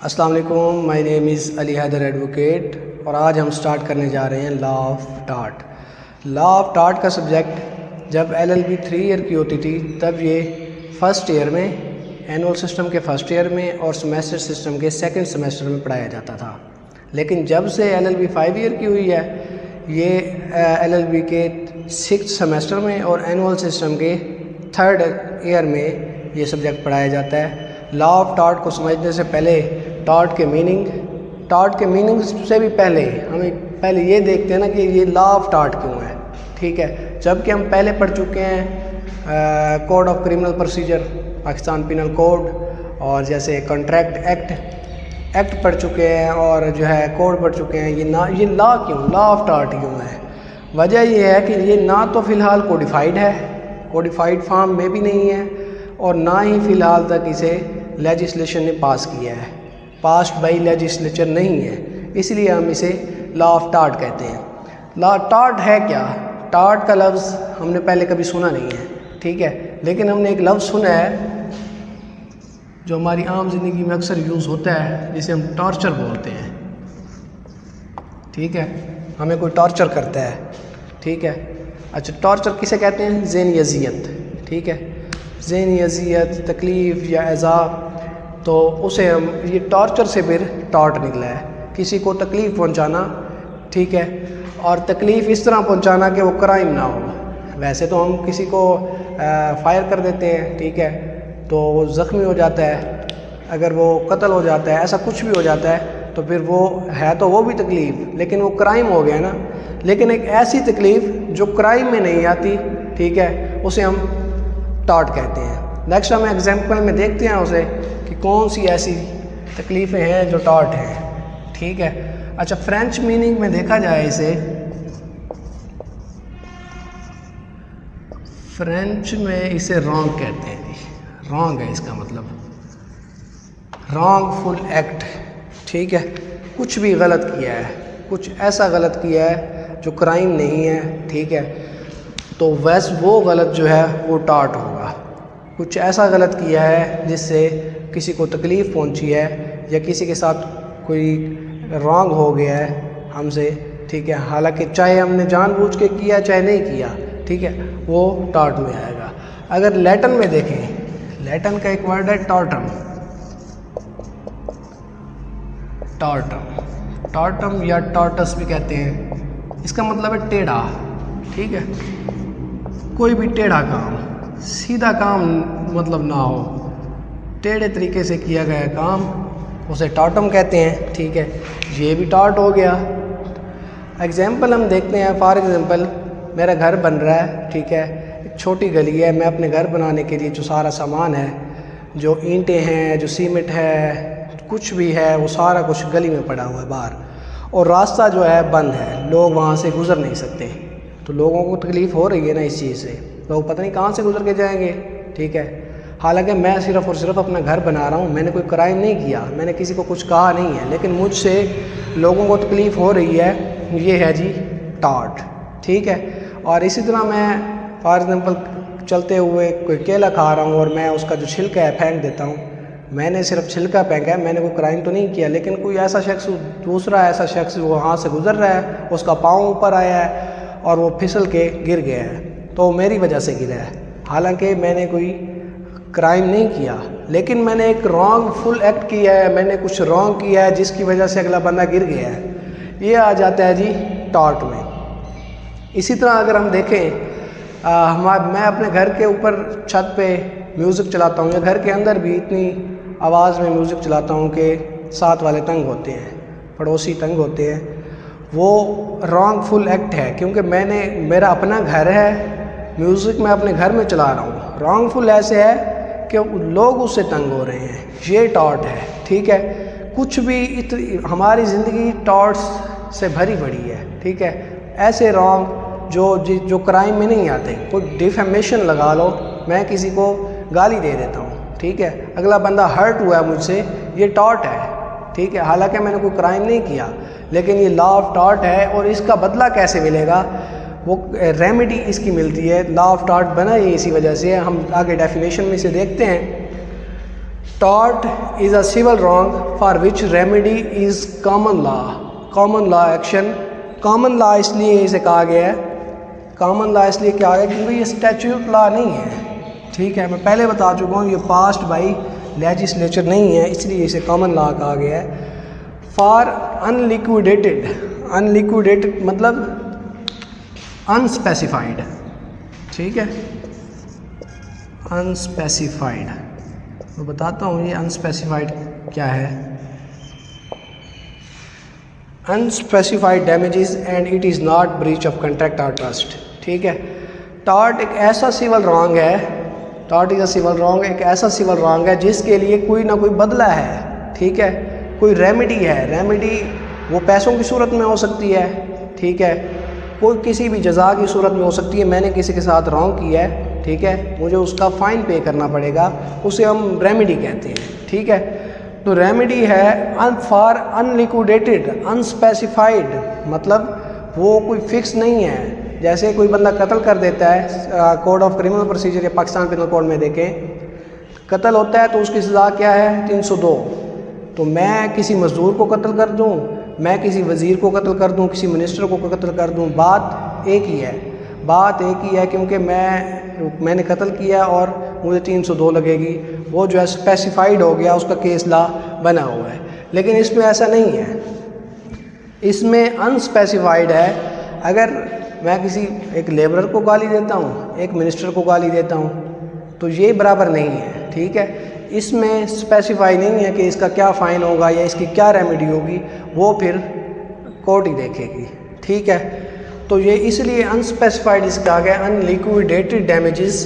अस्सलाम वालेकुम, my name is Ali Haider advocate और आज हम स्टार्ट करने जा रहे हैं law of tort. Law of tort का सब्जेक्ट जब LLB 3 ईयर की होती थी तब ये फर्स्ट ईयर में, एनुअल सिस्टम के फर्स्ट ईयर में और सेमेस्टर सिस्टम के सेकंड सेमेस्टर में पढ़ाया जाता था। लेकिन जब से LLB 5 ईयर की हुई है ये LLB के 6th सेमेस्टर में और एनुअल सिस्टम के 3rd ईयर में ये सब्जेक्ट पढ़ाया जाता है। लॉ ऑफ टार्ट को समझने से पहले टार्ट के मीनिंग से भी पहले ये देखते हैं ना कि ये लॉ ऑफ टार्ट क्यों है। ठीक है, जबकि हम पहले पढ़ चुके हैं code of criminal procedure, Pakistan penal code, और जैसे कॉन्ट्रैक्ट एक्ट पढ़ चुके हैं और जो है कोड पढ़ चुके हैं। ये लॉ ऑफ टार्ट क्यों है? वजह ये है कि ये ना तो फ़िलहाल कोडिफाइड फॉर्म में भी नहीं है और ना ही फ़िलहाल तक इसे लेजिस्लेशन ने पास किया है, पास्ड बाई लेजिस्लेचर नहीं है, इसलिए हम इसे लॉ ऑफ टार्ट कहते हैं। लॉ टार्ट है क्या? टार्ट का लफ्ज़ हमने पहले कभी सुना नहीं है, ठीक है, लेकिन हमने एक लफ्ज़ सुना है जो हमारी आम ज़िंदगी में अक्सर यूज़ होता है, जिसे हम टॉर्चर बोलते हैं। ठीक है, हमें कोई टॉर्चर करता है, ठीक है। अच्छा, टॉर्चर किसे कहते हैं? ज़हनी अज़ियत, ठीक है, ज़हनी अज़ियत, तकलीफ़ या अज़ाब, तो उसे हम, ये टॉर्चर से फिर टार्ट निकला है, किसी को तकलीफ़ पहुंचाना, ठीक है, और तकलीफ़ इस तरह पहुंचाना कि वो क्राइम ना हो। वैसे तो हम किसी को फायर कर देते हैं, ठीक है, तो वो ज़ख्मी हो जाता है, अगर वो कत्ल हो जाता है, ऐसा कुछ भी हो जाता है तो फिर वो है तो वो भी तकलीफ़, लेकिन वो क्राइम हो गया ना। लेकिन एक ऐसी तकलीफ़ जो क्राइम में नहीं आती, ठीक है, उसे हम टार्ट कहते हैं। नेक्स्ट हम एग्जाम्पल में देखते हैं उसे कि कौन सी ऐसी तकलीफ़ें हैं जो टार्ट हैं, ठीक है। अच्छा, फ्रेंच मीनिंग में देखा जाए इसे, फ्रेंच में इसे रॉन्ग कहते हैं। रॉन्ग है इसका मतलब, रॉन्गफुल एक्ट, ठीक है, कुछ भी गलत किया है, कुछ ऐसा गलत किया है जो क्राइम नहीं है, ठीक है, तो वैसे वो गलत जो है वो टार्ट होगा। कुछ ऐसा गलत किया है जिससे किसी को तकलीफ़ पहुंची है या किसी के साथ कोई रॉन्ग हो गया है हमसे, ठीक है, हालांकि चाहे हमने जानबूझ के किया चाहे नहीं किया, ठीक है, वो टार्ट में आएगा। अगर लैटिन में देखें, लैटिन का एक वर्ड है टॉर्टम, टॉर्टम या टॉर्टस भी कहते हैं। इसका मतलब है टेढ़ा, ठीक है, कोई भी टेढ़ा काम, सीधा काम मतलब ना हो, टेढ़े तरीके से किया गया काम, उसे टॉर्टम कहते हैं, ठीक है। ये भी टार्ट हो गया। एग्जाम्पल हम देखते हैं, फॉर एग्जाम्पल मेरा घर बन रहा है, ठीक है, एक छोटी गली है, मैं अपने घर बनाने के लिए जो सारा सामान है, जो ईंटें हैं, जो सीमेंट है, कुछ भी है, वो सारा कुछ गली में पड़ा हुआ है बाहर, और रास्ता जो है बंद है, लोग वहाँ से गुज़र नहीं सकते, तो लोगों को तकलीफ़ हो रही है ना इस चीज़ से, लोग पता नहीं कहाँ से गुज़र के जाएंगे, ठीक है। हालांकि मैं सिर्फ़ और सिर्फ अपना घर बना रहा हूँ, मैंने कोई क्राइम नहीं किया, मैंने किसी को कुछ कहा नहीं है, लेकिन मुझसे लोगों को तकलीफ़ हो रही है, ये है जी टार्ट, ठीक है। और इसी तरह मैं फॉर एग्ज़ाम्पल चलते हुए कोई केला खा रहा हूँ और मैं उसका जो छिलका है फेंक देता हूँ, मैंने सिर्फ छिलका फेंका है, मैंने कोई क्राइम तो नहीं किया, लेकिन कोई ऐसा शख्स, दूसरा ऐसा शख्स वो वहाँ से गुज़र रहा है, उसका पाँव ऊपर आया है और वो फिसल के गिर गया है, तो मेरी वजह से गिरा है, हालांकि मैंने कोई क्राइम नहीं किया, लेकिन मैंने एक रॉन्गफुल एक्ट किया है, मैंने कुछ रॉन्ग किया है जिसकी वजह से अगला बंदा गिर गया है, ये आ जाता है जी टार्ट में। इसी तरह अगर हम देखें, मैं अपने घर के ऊपर छत पे म्यूज़िक चलाता हूँ या घर के अंदर भी इतनी आवाज़ में म्यूज़िक चलाता हूँ कि साथ वाले तंग होते हैं, पड़ोसी तंग होते हैं, वो रॉन्गफुल एक्ट है, क्योंकि मेरा अपना घर है, म्यूज़िक मैं अपने घर में चला रहा हूँ। रॉन्गफुल ऐसे है कि लोग उससे तंग हो रहे हैं, ये टार्ट है, ठीक है। कुछ भी हमारी ज़िंदगी टार्ट्स से भरी पड़ी है, ठीक है, ऐसे रॉन्ग जो क्राइम में नहीं आते। कोई डिफेमेशन लगा लो, मैं किसी को गाली दे देता हूँ, ठीक है, अगला बंदा हर्ट हुआ है मुझसे, ये टार्ट है, ठीक है, हालांकि मैंने कोई क्राइम नहीं किया, लेकिन ये लॉ ऑफ टार्ट है। और इसका बदला कैसे मिलेगा, वो रेमेडी इसकी मिलती है, लॉ ऑफ टार्ट बना ही इसी वजह से। हम आगे डेफिनेशन में से देखते हैं tort is a civil wrong for which remedy is common law. Common law action, common law इसलिए इसे कहा गया है, कॉमन लॉ इसलिए कहा गया क्योंकि ये स्टैट्यूट लॉ नहीं है, ठीक है। मैं पहले बता चुका हूँ ये पास्ट बाई लेजिस्लेचर नहीं है, इसलिए इसे कॉमन लॉ कहा गया है। फॉर अनलिक्विडेटेड, अनलिक्विडेटेड मतलब अनस्पेसिफाइड, ठीक है, अनस्पेसिफाइड। तो बताता हूँ ये अनस्पेसिफाइड क्या है। Unspecified damages and it is not breach of contract और ट्रस्ट, ठीक है। टॉर्ट एक ऐसा सिविल रॉन्ग है, tort is a civil wrong, एक ऐसा सिविल रॉन्ग है जिसके लिए कोई ना कोई बदला है, ठीक है, कोई रेमेडी है। रेमेडी वो पैसों की सूरत में हो सकती है, ठीक है, कोई किसी भी जज़ा की सूरत में हो सकती है। मैंने किसी के साथ रॉन्ग किया है, ठीक है, मुझे उसका फ़ाइन पे करना पड़ेगा, उसे हम रेमेडी कहते हैं, ठीक है। तो रेमेडी है फॉर अनलिक्विडेटेड, अनस्पेसिफाइड मतलब वो कोई फिक्स नहीं है। जैसे कोई बंदा कत्ल कर देता है, कोड ऑफ क्रिमिनल प्रोसीजर या पाकिस्तान पिनल कोड में देखें, कत्ल होता है तो उसकी सज़ा क्या है 302। तो मैं किसी मज़दूर को कत्ल कर दूं, मैं किसी वज़ीर को कत्ल कर दूं, किसी मिनिस्टर को कत्ल कर दूं, बात एक ही है, बात एक ही है, क्योंकि मैंने कत्ल किया और मुझे 302 लगेगी। वो जो है स्पेसिफाइड हो गया, उसका केस ला बना हुआ है। लेकिन इसमें ऐसा नहीं है, इसमें अनस्पेसिफाइड है। अगर मैं किसी एक लेबरर को गाली देता हूँ, एक मिनिस्टर को गाली देता हूँ, तो ये बराबर नहीं है, ठीक है। इसमें स्पेसिफाई नहीं है कि इसका क्या फ़ाइन होगा या इसकी क्या रेमेडी होगी, वो फिर कोर्ट ही देखेगी, ठीक है। तो ये इसलिए अनस्पेसिफाइड इसका गया, अनलिक्विडेटेड डैमेजेस,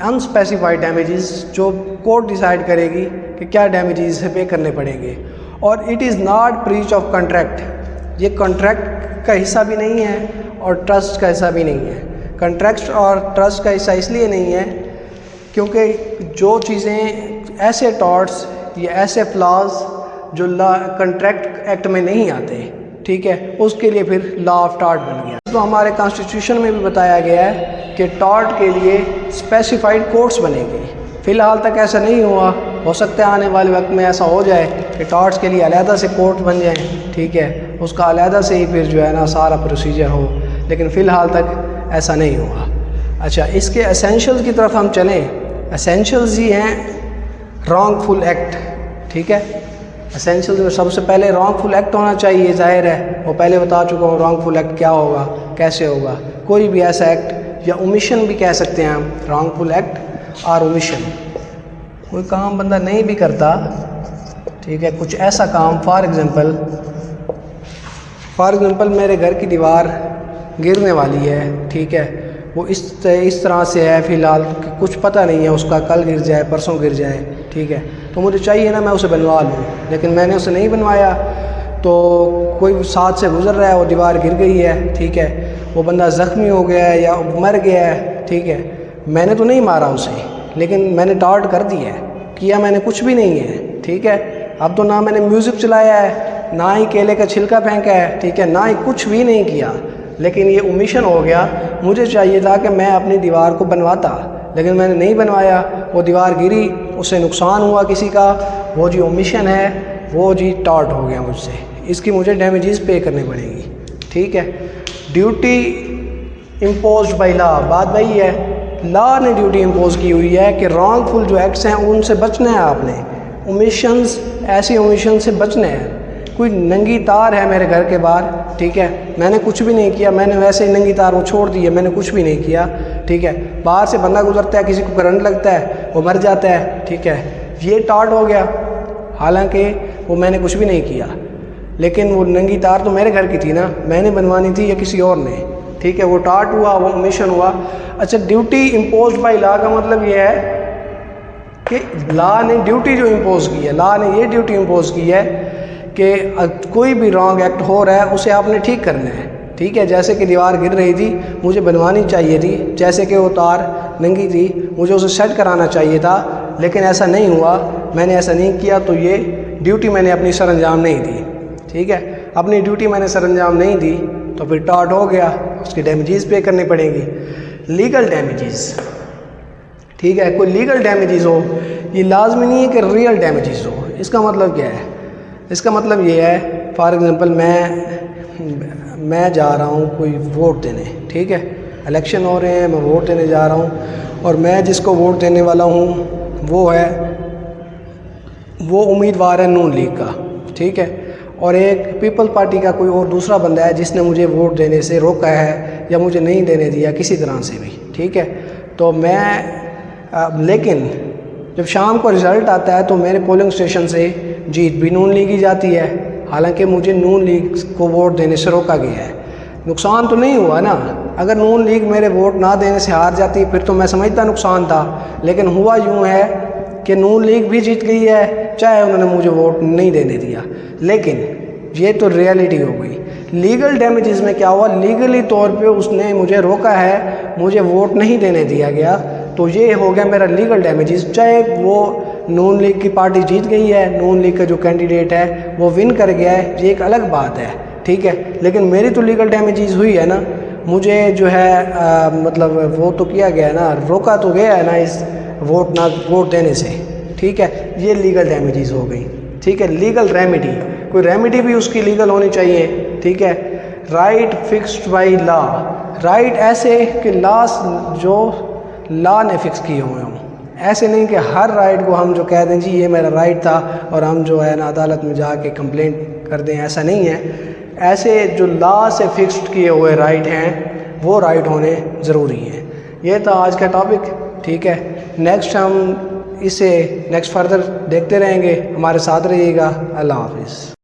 अनस्पेसिफाइड डैमेजेस जो कोर्ट डिसाइड करेगी कि क्या डैमेजेस पे करने पड़ेंगे। और it is not breach of contract, ये कॉन्ट्रैक्ट का हिस्सा भी नहीं है और ट्रस्ट का हिस्सा भी नहीं है। कॉन्ट्रैक्ट और ट्रस्ट का हिस्सा इसलिए नहीं है क्योंकि जो चीज़ें ऐसे टॉर्ट्स या ऐसे फ्लॉज जो कॉन्ट्रैक्ट एक्ट में नहीं आते, ठीक है, उसके लिए फिर लॉ ऑफ टॉर्ट बन गया। तो हमारे कॉन्स्टिट्यूशन में भी बताया गया है कि टॉर्ट के लिए स्पेसिफाइड कोर्ट्स बनेंगे। फ़िलहाल तक ऐसा नहीं हुआ, हो सकता है आने वाले वक्त में ऐसा हो जाए कि टॉर्ट्स के लिए अलहदा से कोर्ट बन जाए, ठीक है, उसका अलहदा से ही फिर जो है ना सारा प्रोसीजर हो, लेकिन फ़िलहाल तक ऐसा नहीं हुआ। अच्छा, इसके एसेंशियल्स की तरफ हम चलें। एसेंशियल्स ही हैं रॉन्गफुल एक्ट, ठीक है। एसेंशियल्स में सबसे पहले रॉन्गफुल एक्ट होना चाहिए, जाहिर है, वो पहले बता चुका हूँ रॉन्गफुल एक्ट क्या होगा, कैसे होगा। कोई भी ऐसा एक्ट या ओमिशन भी कह सकते हैं हम, रॉन्गफुल एक्ट और ओमिशन। कोई काम बंदा नहीं भी करता, ठीक है, कुछ ऐसा काम, फॉर एग्ज़ाम्पल मेरे घर की दीवार गिरने वाली है, ठीक है, वो इस तरह से है फ़िलहाल कि कुछ पता नहीं है उसका, कल गिर जाए, परसों गिर जाए, ठीक है, तो मुझे चाहिए ना मैं उसे बनवा लूँ, लेकिन मैंने उसे नहीं बनवाया। तो कोई साथ से गुजर रहा है, वो दीवार गिर गई है, ठीक है, वो बंदा ज़ख्मी हो गया है या मर गया है, ठीक है, मैंने तो नहीं मारा उसे, लेकिन मैंने टॉर्ट कर दी है, किया मैंने कुछ भी नहीं है, ठीक है। अब तो ना मैंने म्यूज़िक चलाया है, ना ही केले का छिलका फेंका है, ठीक है, ना ही कुछ भी नहीं किया, लेकिन ये ओमिशन हो गया। मुझे चाहिए था कि मैं अपनी दीवार को बनवाता, लेकिन मैंने नहीं बनवाया, वो दीवार गिरी, उससे नुकसान हुआ किसी का, वो जी ओमिशन है, वो जी टॉर्ट हो गया मुझसे, इसकी मुझे डैमेजेस पे करनी पड़ेगी, ठीक है। ड्यूटी इम्पोज्ड बाय लॉ, बात वही है, लॉ ने ड्यूटी इम्पोज की हुई है कि रॉन्गफुल जो एक्ट्स हैं उनसे बचना है आपने, ओमिशंस, ऐसी ओमिशन से बचना है। कोई नंगी तार है मेरे घर के बाहर, ठीक है, मैंने कुछ भी नहीं किया, मैंने वैसे ही नंगी तार वो छोड़ दी है, मैंने कुछ भी नहीं किया, ठीक है, बाहर से बंदा गुजरता है, किसी को करंट लगता है, वो मर जाता है, ठीक है, ये टॉर्ट हो गया, हालांकि वो मैंने कुछ भी नहीं किया, लेकिन वो नंगी तार तो मेरे घर की थी ना, मैंने बनवानी थी या किसी और ने, ठीक है, वो टॉर्ट हुआ, वो ओमिशन हुआ। अच्छा, ड्यूटी इम्पोज्ड बाय लॉ का मतलब ये है कि लॉ ने ड्यूटी जो इम्पोज की है, लॉ ने ये ड्यूटी इम्पोज की है कि कोई भी रॉन्ग एक्ट हो रहा है उसे आपने ठीक करना है, ठीक है। जैसे कि दीवार गिर रही थी, मुझे बनवानी चाहिए थी, जैसे कि वो तार नंगी थी, मुझे उसे सेट कराना चाहिए था, लेकिन ऐसा नहीं हुआ, मैंने ऐसा नहीं किया, तो ये ड्यूटी मैंने अपनी सरअंजाम नहीं दी, ठीक है, अपनी ड्यूटी मैंने सरअंजाम नहीं दी, तो फिर टॉर्ट हो गया, उसके डैमेजेस पे करनी पड़ेंगी, लीगल डैमेजेस, ठीक है। कोई लीगल डैमेजेस हो, ये लाजमी नहीं है कि रियल डैमेजेस हो। इसका मतलब क्या है? इसका मतलब ये है, फॉर एग्ज़ाम्पल मैं जा रहा हूँ कोई वोट देने, ठीक है, इलेक्शन हो रहे हैं, मैं वोट देने जा रहा हूँ और मैं जिसको वोट देने वाला हूँ वो उम्मीदवार है नून लीग का, ठीक है, और एक पीपल पार्टी का कोई और दूसरा बंदा है जिसने मुझे वोट देने से रोका है या मुझे नहीं देने दिया किसी तरह से भी, ठीक है। तो लेकिन जब शाम को रिज़ल्ट आता है तो मेरे पोलिंग स्टेशन से जीत भी नून लीग ही जाती है, हालांकि मुझे नून लीग को वोट देने से रोका गया है। नुकसान तो नहीं हुआ ना। अगर नून लीग मेरे वोट ना देने से हार जाती फिर तो मैं समझता नुकसान था, लेकिन हुआ यूँ है कि नून लीग भी जीत गई है चाहे उन्होंने मुझे वोट नहीं देने दिया। लेकिन ये तो रियलिटी हो गई। लीगल डैमेजेस में क्या हुआ? लीगली तौर पे उसने मुझे रोका है, मुझे वोट नहीं देने दिया गया, तो ये हो गया मेरा लीगल डैमेजेस। चाहे वो नून लीग की पार्टी जीत गई है, नून लीग का जो कैंडिडेट है वो विन कर गया है, ये एक अलग बात है, ठीक है, लेकिन मेरी तो लीगल डैमेजेस हुई है ना। मुझे जो है मतलब वो तो किया गया है ना, रोका तो गया है ना इस वोट देने से, ठीक है, ये लीगल डैमेजेस हो गई, ठीक है। लीगल रेमेडी, कोई रेमेडी भी उसकी लीगल होनी चाहिए, ठीक है। Right fixed by law, right ऐसे कि जो लॉ ने फिक्स किए हुए हों, ऐसे नहीं कि हर राइट को हम जो कह दें जी ये मेरा राइट था और हम जो है ना अदालत में जाके कंप्लेंट कर दें, ऐसा नहीं है। ऐसे जो लॉ से फिक्स्ड किए हुए राइट हैं वो राइट होने ज़रूरी हैं। ये था आज का टॉपिक, ठीक है। नेक्स्ट हम इसे नेक्स्ट फर्दर देखते रहेंगे, हमारे साथ रहिएगा। अल्लाह हाफिज़।